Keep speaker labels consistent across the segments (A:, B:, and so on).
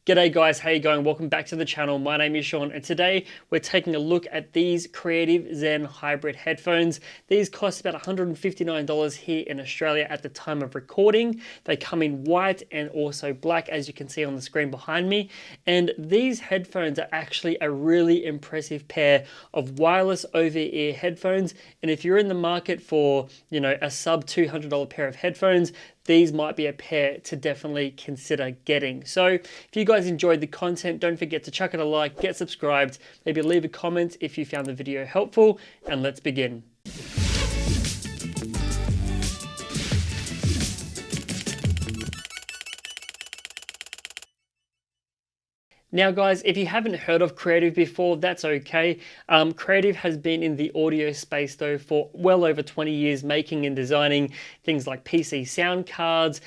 A: G'day guys, how you going? Welcome back to the channel. My name is Sean and today we're taking a look at these Creative Zen Hybrid Headphones. These cost about $159 here in Australia at the time of recording. They come in white and also black, as you can see on the screen behind me. And these headphones are actually a really impressive pair of wireless over-ear headphones. And if you're in the market for, a sub $200 pair of headphones, these might be a pair to definitely consider getting. So if you guys enjoyed the content, don't forget to chuck it a like, get subscribed, maybe leave a comment if you found the video helpful, and let's begin. Now guys, if you haven't heard of Creative before, that's okay. Creative has been in the audio space though for well over 20 years, making and designing things like PC sound cards,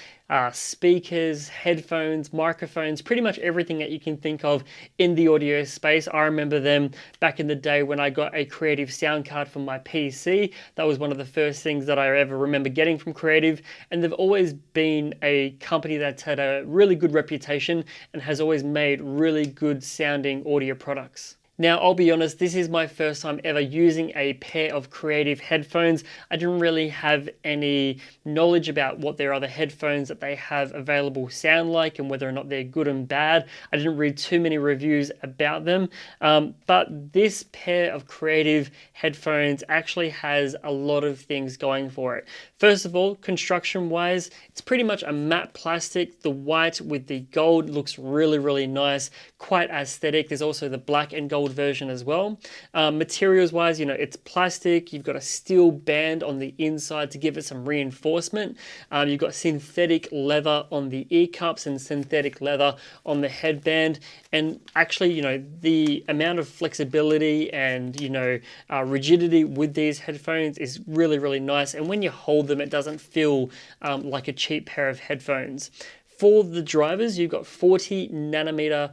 A: speakers, headphones, microphones, pretty much everything that you can think of in the audio space. I remember them back in the day when I got a Creative sound card for my PC. That was one of the first things that I ever remember getting from Creative, and they've always been a company that's had a really good reputation and has always made really good sounding audio products. Now, I'll be honest, this is my first time ever using a pair of Creative headphones. I didn't really have any knowledge about what their other headphones that they have available sound like and whether or not they're good and bad. I didn't read too many reviews about them, but this pair of Creative headphones actually has a lot of things going for it. First of all, construction-wise, it's pretty much a matte plastic. The white with the gold looks really, really nice, quite aesthetic. There's also the black and gold version as well. Materials wise, it's plastic. You've got a steel band on the inside to give it some reinforcement. You've got synthetic leather on the ear cups and synthetic leather on the headband. And actually, the amount of flexibility and, rigidity with these headphones is really, really nice. And when you hold them, it doesn't feel like a cheap pair of headphones. For the drivers, you've got 40 millimeter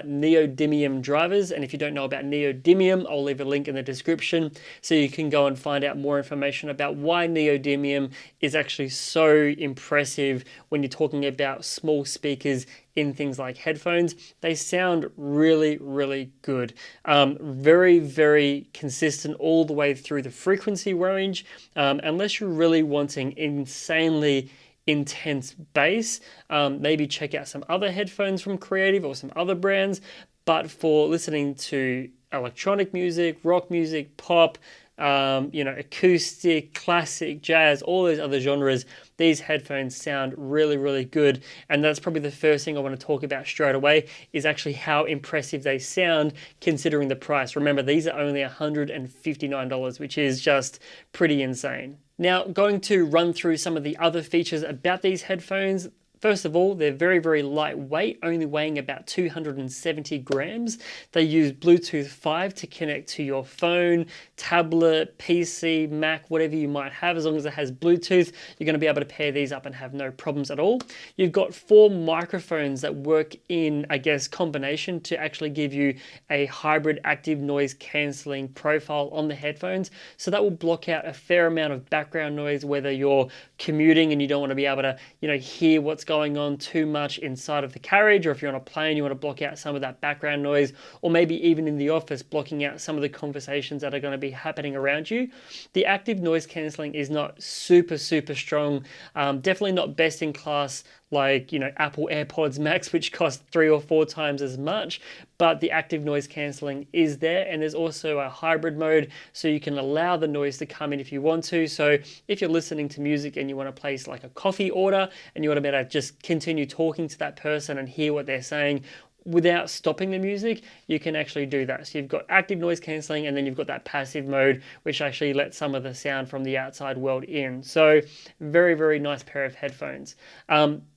A: neodymium drivers. And if you don't know about neodymium, I'll leave a link in the description so you can go and find out more information about why neodymium is actually so impressive when you're talking about small speakers in things like headphones. They sound really, really good. Very, very consistent all the way through the frequency range. Unless you're really wanting insanely intense bass, maybe check out some other headphones from Creative or some other brands. But for listening to electronic music, rock music, pop, acoustic, classic, jazz, all those other genres, these headphones sound really, really good. And that's probably the first thing I want to talk about straight away, is actually how impressive they sound considering the price. Remember, these are only $159, which is just pretty insane. Now, going to run through some of the other features about these headphones. First of all, they're very, very lightweight, only weighing about 270 grams. They use Bluetooth 5 to connect to your phone, tablet, PC, Mac, whatever you might have. As long as it has Bluetooth, you're going to be able to pair these up and have no problems at all. You've got 4 microphones that work in, combination to actually give you a hybrid active noise cancelling profile on the headphones. So that will block out a fair amount of background noise, whether you're commuting and you don't want to be able to, hear what's going on too much inside of the carriage, or if you're on a plane, you want to block out some of that background noise, or maybe even in the office, blocking out some of the conversations that are going to be happening around you. The active noise cancelling is not super, super strong. Definitely not best in class like, Apple AirPods Max, which cost 3 or 4 times as much, but the active noise cancelling is there. And there's also a hybrid mode, so you can allow the noise to come in if you want to. So if you're listening to music and you want to place like a coffee order and you want to be able to just continue talking to that person and hear what they're saying without stopping the music, you can actually do that. So you've got active noise cancelling, and then you've got that passive mode, which actually lets some of the sound from the outside world in. So very, very nice pair of headphones.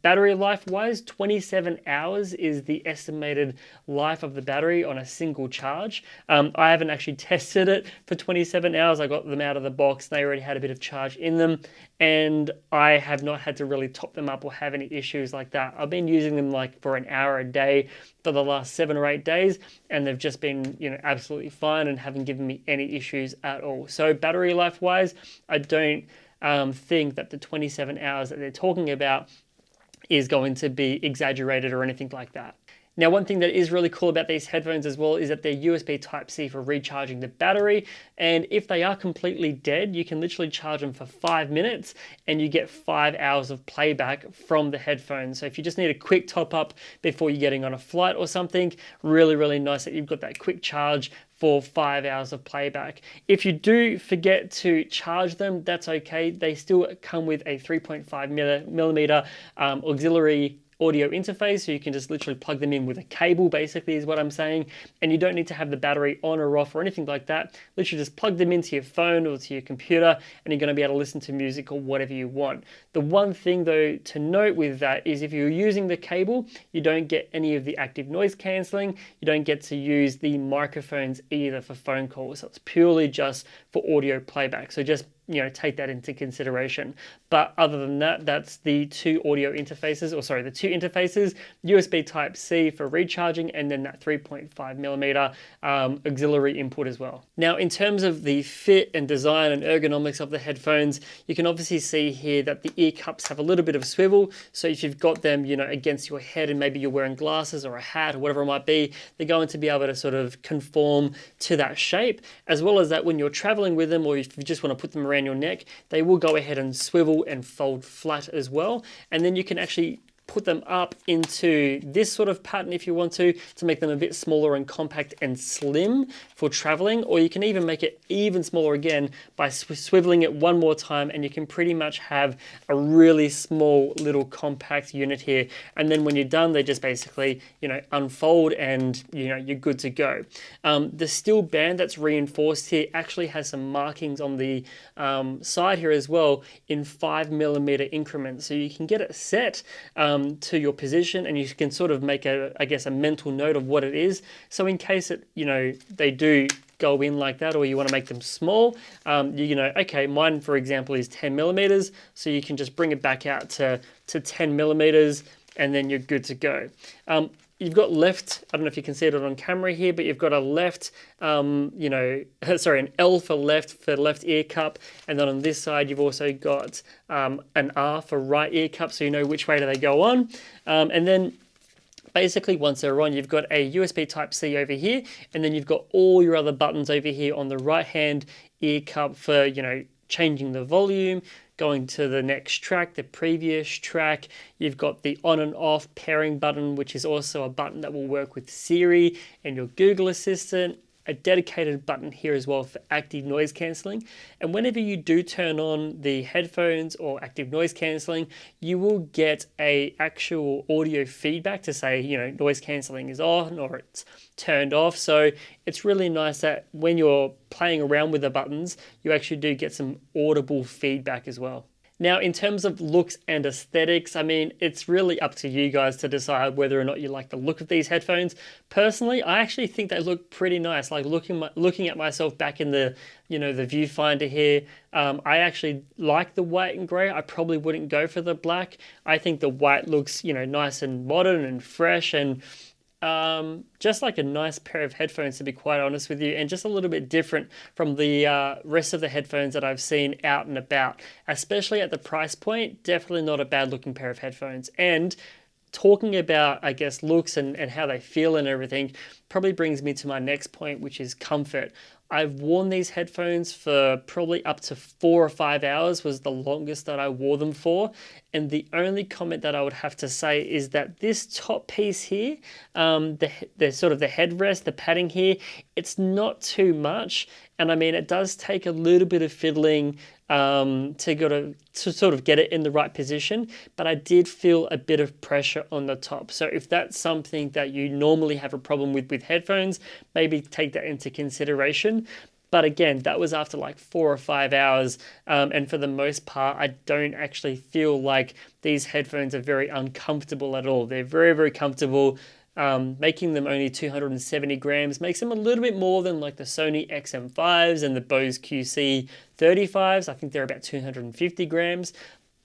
A: Battery life wise, 27 hours is the estimated life of the battery on a single charge. I haven't actually tested it for 27 hours. I got them out of the box. They already had a bit of charge in them, and I have not had to really top them up or have any issues like that. I've been using them like for an hour a day for the last 7 or 8 days, and they've just been, absolutely fine and haven't given me any issues at all. So battery life wise, I don't think that the 27 hours that they're talking about is going to be exaggerated or anything like that. Now, one thing that is really cool about these headphones as well is that they're USB Type-C for recharging the battery. And if they are completely dead, you can literally charge them for 5 minutes and you get 5 hours of playback from the headphones. So if you just need a quick top up before you're getting on a flight or something, really, really nice that you've got that quick charge for 5 hours of playback. If you do forget to charge them, that's okay. They still come with a 3.5 millimeter auxiliary audio interface, so you can just literally plug them in with a cable, basically is what I'm saying, and you don't need to have the battery on or off or anything like that. Literally just plug them into your phone or to your computer and you're going to be able to listen to music or whatever you want. The one thing though to note with that is if you're using the cable, you don't get any of the active noise cancelling, you don't get to use the microphones either for phone calls, so it's purely just for audio playback. So just take that into consideration. But other than that, that's the two interfaces, USB Type-C for recharging, and then that 3.5 millimeter auxiliary input as well. Now, in terms of the fit and design and ergonomics of the headphones, you can obviously see here that the ear cups have a little bit of swivel. So if you've got them, against your head and maybe you're wearing glasses or a hat or whatever it might be, they're going to be able to sort of conform to that shape, as well as that when you're traveling with them or if you just want to put them around your neck, they will go ahead and swivel and fold flat as well. And then you can actually put them up into this sort of pattern if you want to make them a bit smaller and compact and slim for traveling, or you can even make it even smaller again by swiveling it one more time, and you can pretty much have a really small little compact unit here. And then when you're done, they just basically unfold and you're good to go. The steel band that's reinforced here actually has some markings on the side here as well in 5 millimeter increments, so you can get it set to your position, and you can sort of make a mental note of what it is. So in case they do go in like that, or you want to make them small, okay, mine for example is 10 millimeters, so you can just bring it back out to 10 millimeters, and then you're good to go. You've got left, I don't know if you can see it on camera here, but you've got a left, an L for left ear cup. And then on this side, you've also got an R for right ear cup, so you know which way do they go on. And then basically once they're on, you've got a USB Type-C over here, and then you've got all your other buttons over here on the right-hand ear cup for, changing the volume, going to the next track, the previous track. You've got the on and off pairing button, which is also a button that will work with Siri and your Google Assistant. A dedicated button here as well for active noise cancelling. And whenever you do turn on the headphones or active noise cancelling, you will get a actual audio feedback to say, noise cancelling is on or it's turned off. So it's really nice that when you're playing around with the buttons, you actually do get some audible feedback as well. Now, in terms of looks and aesthetics, it's really up to you guys to decide whether or not you like the look of these headphones. Personally, I actually think they look pretty nice. Like looking at myself back in the, the viewfinder here, I actually like the white and gray. I probably wouldn't go for the black. I think the white looks, nice and modern and fresh, and just like a nice pair of headphones, to be quite honest with you, and just a little bit different from the rest of the headphones that I've seen out and about, especially at the price point. Definitely not a bad looking pair of headphones. And talking about, looks and how they feel and everything probably brings me to my next point, which is comfort. I've worn these headphones for probably up to 4 or 5 hours was the longest that I wore them for. And the only comment that I would have to say is that this top piece here, the sort of the headrest, the padding here, it's not too much. And it does take a little bit of fiddling to sort of get it in the right position, but I did feel a bit of pressure on the top. So if that's something that you normally have a problem with headphones, maybe take that into consideration. But again, that was after like 4 or 5 hours, and for the most part, I don't actually feel like these headphones are very uncomfortable at all. They're very, very comfortable. Making them only 270 grams makes them a little bit more than like the Sony XM5s and the Bose QC35s. I think they're about 250 grams.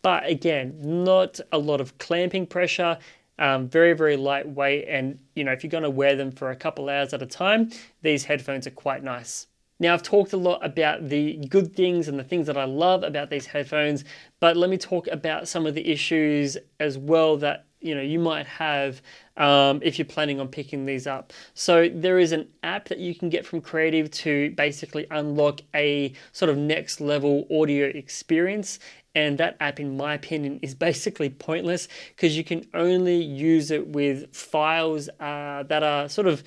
A: But again, not a lot of clamping pressure, very, very lightweight. And, if you're going to wear them for a couple hours at a time, these headphones are quite nice. Now, I've talked a lot about the good things and the things that I love about these headphones, but let me talk about some of the issues as well that you might have if you're planning on picking these up. So there is an app that you can get from Creative to basically unlock a sort of next level audio experience. And that app, in my opinion, is basically pointless because you can only use it with files that are sort of,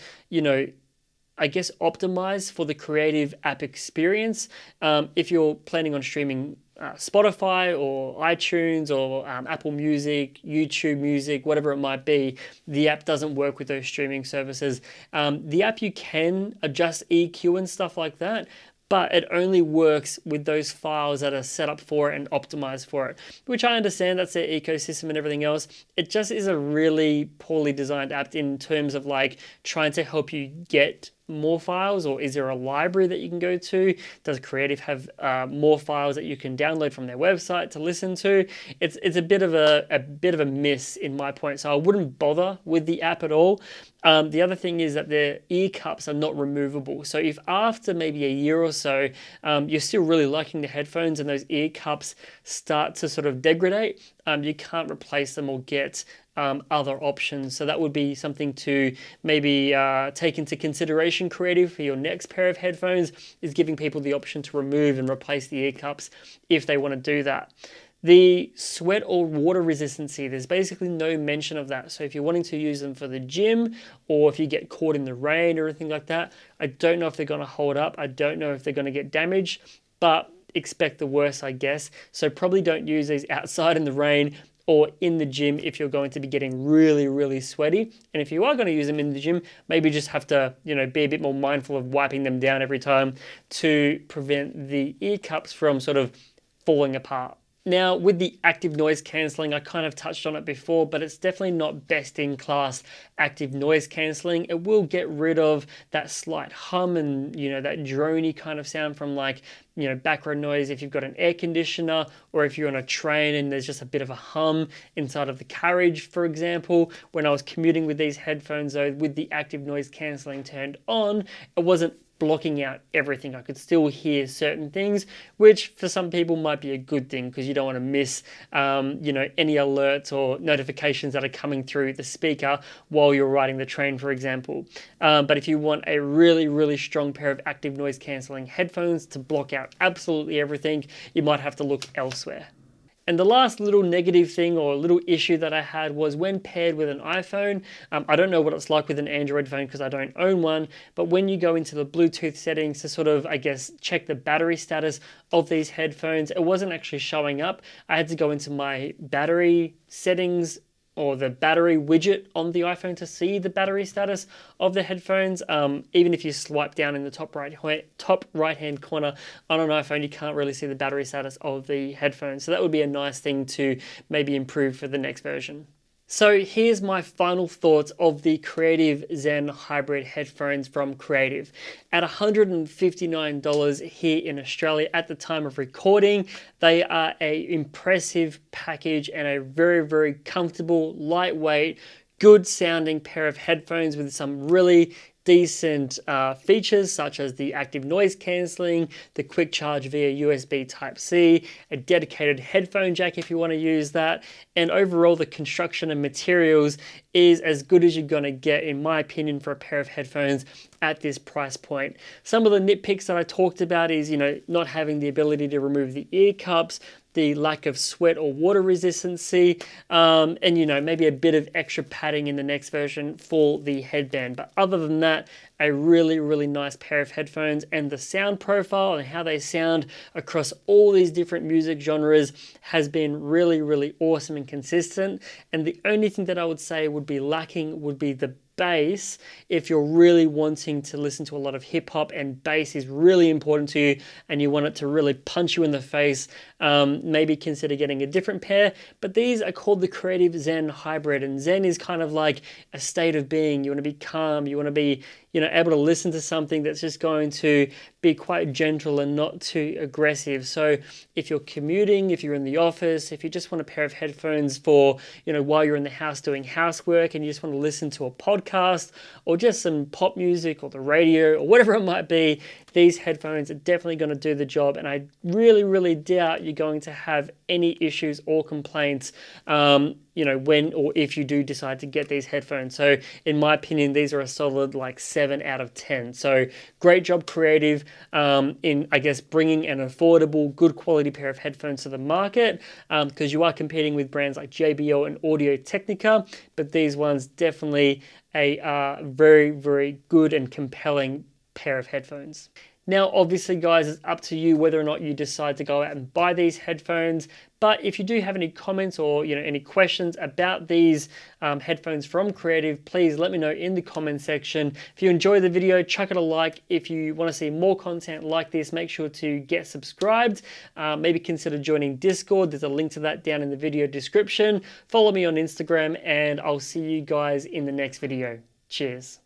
A: I guess, optimized for the Creative app experience. If you're planning on streaming Spotify or iTunes or Apple Music, YouTube Music, whatever it might be, the app doesn't work with those streaming services. The app, you can adjust EQ and stuff like that, but it only works with those files that are set up for it and optimized for it, which I understand that's their ecosystem and everything else. It just is a really poorly designed app in terms of like trying to help you get more files, or is there a library that you can go to? Does Creative have more files that you can download from their website to listen to? It's a bit of a miss in my point, so I wouldn't bother with the app at all. The other thing is that the ear cups are not removable. So if after maybe a year or so, you're still really liking the headphones and those ear cups start to sort of degrade, you can't replace them or get other options. So that would be something to maybe take into consideration, Creative, for your next pair of headphones, is giving people the option to remove and replace the ear cups if they want to do that. The sweat or water resistancy, there's basically no mention of that. So if you're wanting to use them for the gym, or if you get caught in the rain or anything like that, I don't know if they're going to hold up. I don't know if they're going to get damaged, but expect the worst, I guess. So probably don't use these outside in the rain or in the gym if you're going to be getting really, really sweaty. And if you are going to use them in the gym, maybe just have to, be a bit more mindful of wiping them down every time to prevent the ear cups from sort of falling apart. Now, with the active noise cancelling, I kind of touched on it before, but it's definitely not best in class active noise cancelling. It will get rid of that slight hum and, that drony kind of sound from like, background noise if you've got an air conditioner, or if you're on a train and there's just a bit of a hum inside of the carriage, for example. When I was commuting with these headphones, though, with the active noise cancelling turned on, it wasn't blocking out everything. I could still hear certain things, which for some people might be a good thing because you don't want to miss, any alerts or notifications that are coming through the speaker while you're riding the train, for example. But if you want a really, really strong pair of active noise cancelling headphones to block out absolutely everything, you might have to look elsewhere. And the last little negative thing or little issue that I had was when paired with an iPhone. I don't know what it's like with an Android phone because I don't own one, but when you go into the Bluetooth settings to sort of, I guess, check the battery status of these headphones, it wasn't actually showing up. I had to go into my battery settings or the battery widget on the iPhone to see the battery status of the headphones. Even if you swipe down in the top right hand corner on an iPhone, you can't really see the battery status of the headphones. So that would be a nice thing to maybe improve for the next version. So here's my final thoughts of the Creative Zen Hybrid Headphones from Creative. At $159 here in Australia at the time of recording, they are an impressive package and a very, very comfortable, lightweight, good sounding pair of headphones with some really decent features such as the active noise cancelling, the quick charge via USB Type-C, a dedicated headphone jack if you want to use that, and overall the construction and materials is as good as you're going to get, in my opinion, for a pair of headphones at this price point. Some of the nitpicks that I talked about is, not having the ability to remove the ear cups, the lack of sweat or water resistancy, and maybe a bit of extra padding in the next version for the headband. But other than that, a really, really nice pair of headphones, and the sound profile and how they sound across all these different music genres has been really, really awesome and consistent. And the only thing that I would say would be lacking would be the bass. If you're really wanting to listen to a lot of hip hop and bass is really important to you and you want it to really punch you in the face, maybe consider getting a different pair. But these are called the Creative Zen Hybrid, and Zen is kind of like a state of being. You want to be calm, you want to be able to listen to something that's just going to be quite gentle and not too aggressive. So if you're commuting, if you're in the office, if you just want a pair of headphones for, while you're in the house doing housework and you just want to listen to a podcast or just some pop music or the radio or whatever it might be, these headphones are definitely going to do the job, and I really doubt you're going to have any issues or complaints when or if you do decide to get these headphones. So in my opinion, these are a solid like 7 out of 10. So great job, Creative, in, I guess, bringing an affordable, good quality pair of headphones to the market, because you are competing with brands like JBL and Audio-Technica, but these ones definitely a very good and compelling pair of headphones. Now, obviously, guys, it's up to you whether or not you decide to go out and buy these headphones. But if you do have any comments or any questions about these headphones from Creative, please let me know in the comment section. If you enjoy the video, chuck it a like. If you want to see more content like this, make sure to get subscribed. Maybe consider joining Discord. There's a link to that down in the video description. Follow me on Instagram, and I'll see you guys in the next video. Cheers.